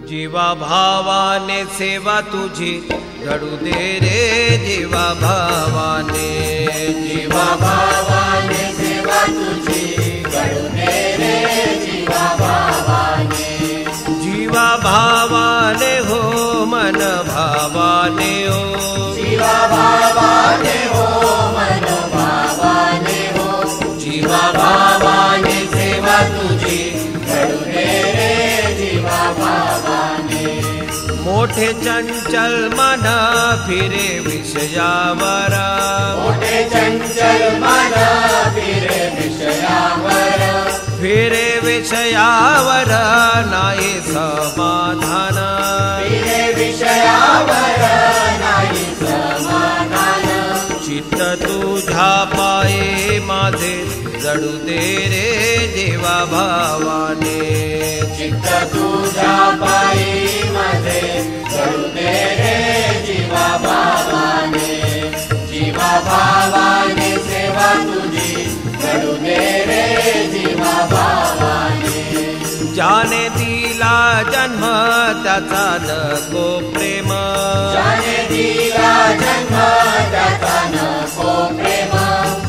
जीवा भावाने सेवा तुझी घडू दे रे जीवा भावाने, जीवा भावाने सेवा तुझी घडू दे रे जीवा भावाने, जीवा भावाने हो मन भावाने हो, जीवा भावाने हो मन भावाने हो, जीवा भावाने सेवा तुझी घडू दे रे जीवा भावाने, मोठे चंचल मन फिरे विषयावर, मोठे चंचल मन फिरे विषयावर, फिरे विषयावर नाही समाधान, फिरे विषयावर नाही समाधान, चित्त तुझ्या पाये माझे जडू दे रे जीवा भावाने, चित्त तुझ्या पायी माझे जडू दे रे जीवा भावाने, जीवा भावाने सेवा तुझी घडू दे रे जीवा भावाने, ज्याने दिला जन्म त्याचा नको प्रेम, ज्याने दिला जन्म त्याचा नको प्रेम,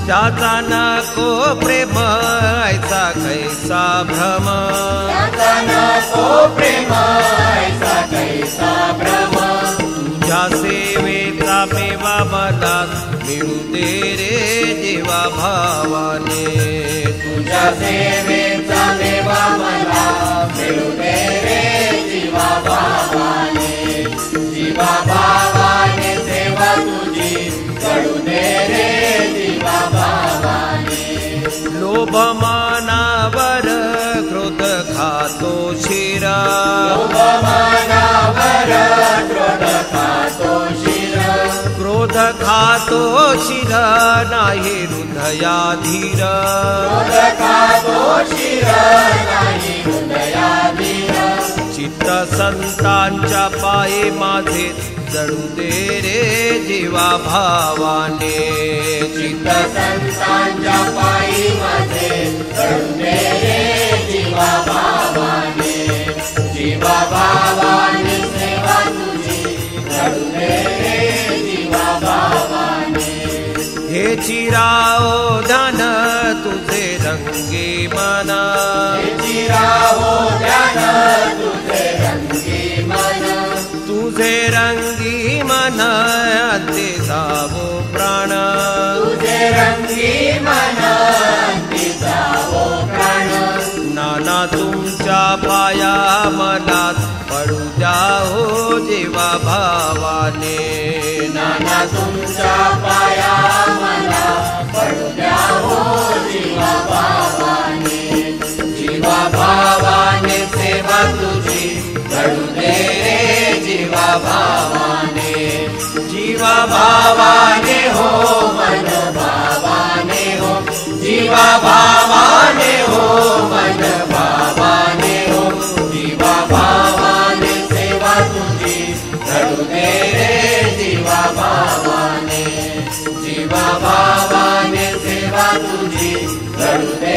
त्याचा नको प्रेम ऐसा कैसा भ्रम, त्याचा नको प्रेम ऐसा कैसा भ्रम, तुझ्या सेवेचा मेवा मला मिळू दे रे जीवा भावाने, तुझ्या सेवेचा मेवा मला मिळू दे रे जीवा भावाने, जीवा भावाने सेवा तुझी घडू दे रे जीवा भावाने, लोभ मानावर क्रोध खातो शिरा, लोभ मानावर क्रोध खातो शिर, क्रोध खातो शिर नाही हृदया धीर, क्रोध खातो शिर नाही हृदया धीर, चित्त संतांच्या पायी माझे जडू दे रे जीवा भावाने, चित्त संतांच्या पायी माझे जडू दे रे जीवा भावाने, जीवा भावाने सेवा तुझी घडू दे रे जीवा भावाने, हे चिराओ ध्यान तुझे रंगी मना, हे चिरावो ध्यान तुझे रंगी मन, तुझे रंगी मन अंते जावो प्राण, तुझे रंगी मन अंती जावो प्राण, नाना तुमच्या पाया मनात पडू द्या हो जीवा भावाने, नाना तुमच्या पाया मला पडू द्या हो जीवा भावाने, जीवा भावाने सेवा तुझी घडू दे रे जीवा भावाने, जीवा भावाने हो मन भावाने हो, जीवा भावाने हो मन भावाने हो, जीवा भावाने सेवा तुझी घडू दे रे जीवा भावाने, जीवा भावाने सेवा तुझी घडू दे